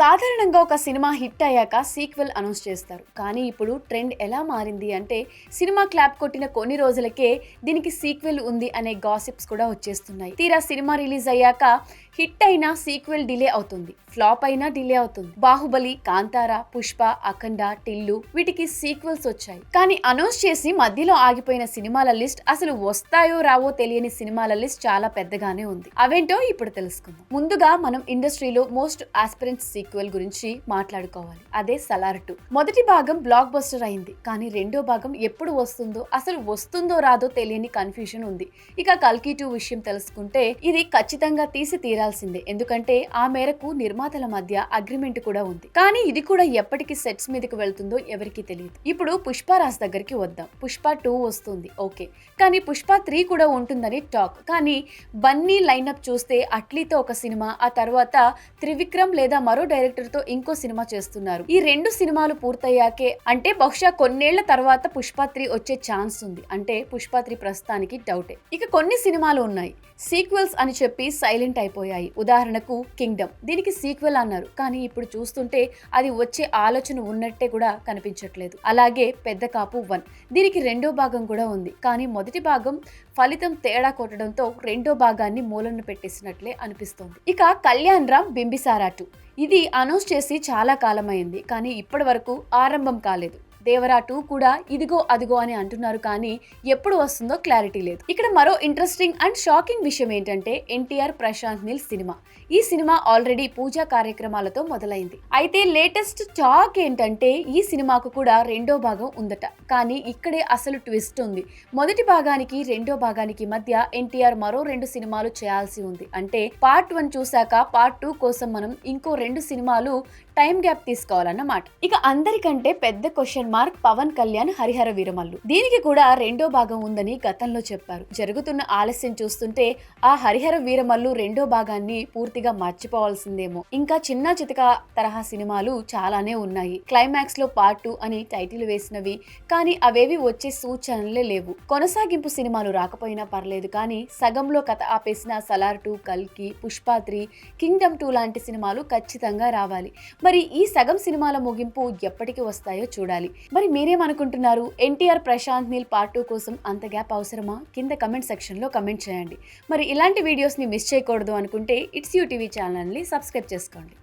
సాధారణంగా ఒక cinema hit అయ్యాక సీక్వెల్ అనౌన్స్ చేస్తారు. కానీ ఇప్పుడు ట్రెండ్ ఎలా మారింది అంటే సినిమా క్లాప్ కొట్టిన కొన్ని రోజులకే దీనికి సీక్వెల్ ఉంది అనే గాసిప్స్ కూడా వచ్చేస్తున్నాయి. తీరా సినిమా రిలీజ్ అయ్యాక హిట్ అయినా సీక్వెల్ డిలే అవుతుంది, ఫ్లాప్ అయినా డిలే అవుతుంది. బాహుబలి, కాంతారా, పుష్ప, అఖండ, టిల్లు వీటికి సీక్వెల్స్ వచ్చాయి. కానీ అనౌన్స్ చేసి మధ్యలో ఆగిపోయిన సినిమాల లిస్ట్, అసలు వస్తాయో రావో తెలియని సినిమాల లిస్ట్ చాలా పెద్దగానే ఉంది. అవేంటో ఇప్పుడు తెలుసుకుందాం. ముందుగా మనం ఇండస్ట్రీలో మోస్ట్ ఆస్పిరెంట్ సీక్వెల్ గురించి మాట్లాడుకోవాలి. అదే సలార్ 2. మొదటి భాగం బ్లాక్ బస్టర్ అయింది, కానీ రెండో భాగం ఎప్పుడు వస్తుందో, అసలు వస్తుందో రాదో తెలియని కన్ఫ్యూజన్ ఉంది. ఇక కల్కి 2 విషయం తెలుసుకుంటే ఇది ఖచ్చితంగా తీసి తీరాల్సిందే, ఎందుకంటే ఆ మేరకు నిర్మాతల మధ్య అగ్రిమెంట్ కూడా ఉంది. కానీ ఇది కూడా ఎప్పటికి సెట్స్ మీదకి వెళ్తుందో ఎవరికి తెలియదు. ఇప్పుడు పుష్పరాజ్ దగ్గరికి వద్దాం. పుష్ప 2 వస్తుంది, ఓకే, కానీ పుష్ప 3 కూడా ఉంటుందని టాక్. కానీ బన్నీ లైనప్ చూస్తే అట్లీతో ఒక సినిమా, ఆ తర్వాత త్రివిక్రమ్ లేదా మరో డైరెక్టర్ తో ఇంకో సినిమా చేస్తున్నారు. ఈ 2 సినిమాలు పూర్తయ్యాకే, అంటే బహుశా కొన్నేళ్ల తర్వాత పుష్ప 3 వచ్చే ఛాన్స్ ఉంది. అంటే పుష్ప 3 ప్రస్తుతానికి డౌటే. ఇక కొన్ని సినిమాలు ఉన్నాయి సీక్వెల్స్ అని చెప్పి సైలెంట్ అయిపోయాయి. ఉదాహరణకు కింగ్డమ్, దీనికి సీక్వెల్ అన్నారు, కానీ ఇప్పుడు చూస్తుంటే అది వచ్చే ఆలోచన ఉన్నట్టే కూడా కనిపించట్లేదు. అలాగే పెద్ద కాపు 1, దీనికి రెండో భాగం కూడా ఉంది, కానీ మొదటి భాగం ఫలితం తేడా కొట్టడంతో రెండో భాగాన్ని మూలన పెట్టేసినట్లే అనిపిస్తోంది. ఇక కళ్యాణ్ రామ్ బింబిసారా 2, ఇది అనౌన్స్ చేసి చాలా కాలమైంది, కానీ ఇప్పటి వరకు ఆరంభం కాలేదు. దేవరా 2 కూడా ఇదిగో అదిగో అని అంటున్నారు, కానీ ఎప్పుడు వస్తుందో క్లారిటీ లేదు. ఇక్కడ మరో ఇంట్రెస్టింగ్ అండ్ షాకింగ్ విషయం ఏంటంటే ఎన్టీఆర్ ప్రశాంత్ నీల్ సినిమా. ఈ సినిమా ఆల్రెడీ పూజా కార్యక్రమాలతో మొదలైంది. అయితే లేటెస్ట్ టాక్ ఏంటంటే ఈ సినిమాకు కూడా రెండో భాగం ఉందట. కానీ ఇక్కడే అసలు ట్విస్ట్ ఉంది. మొదటి భాగానికి రెండో భాగానికి మధ్య ఎన్టీఆర్ మరో 2 సినిమాలు చేయాల్సి ఉంది. అంటే పార్ట్ 1 చూశాక పార్ట్ 2 కోసం మనం ఇంకో 2 సినిమాలు టైం గ్యాప్ తీసుకోవాలన్నమాట. ఇక అందరికంటే పెద్ద క్వశ్చన్ మార్క్ పవన్ కళ్యాణ్ హరిహర వీరమల్లు. దీనికి కూడా రెండో భాగం ఉందని గతంలో చెప్పారు. జరుగుతున్న ఆలస్యం చూస్తుంటే ఆ హరిహర వీరమల్లు రెండో భాగాన్ని పూర్తిగా మర్చిపోవాల్సిందేమో. ఇంకా చిన్న చితక తరహా సినిమాలు చాలానే ఉన్నాయి. క్లైమాక్స్ లో పార్ట్ 2 అని టైటిల్ వేసినవి, కానీ అవేవి వచ్చే సూచనలే లేవు. కొనసాగింపు సినిమాలు రాకపోయినా పర్లేదు, కానీ సగంలో కథ ఆపేసిన సలార్ 2, కల్కి, పుష్ప 3, కింగ్డమ్ 2 లాంటి సినిమాలు ఖచ్చితంగా రావాలి. మరి ఈ సగం సినిమాల ముగింపు ఎప్పటికి వస్తాయో చూడాలి. మరి మీరేమనుకుంటున్నారు? ఎన్టీఆర్ ప్రశాంత్ నీల్ పార్ట్ 2 కోసం అంత గ్యాప్ అవసరమా? కింద కమెంట్ సెక్షన్ లో కమెంట్ చేయండి. మరి ఇలాంటి వీడియోస్ ని మిస్ చేయకూడదు అనుకుంటే ఇట్స్ యూ టీవీ ఛానల్ ని సబ్స్క్రైబ్ చేసుకోండి.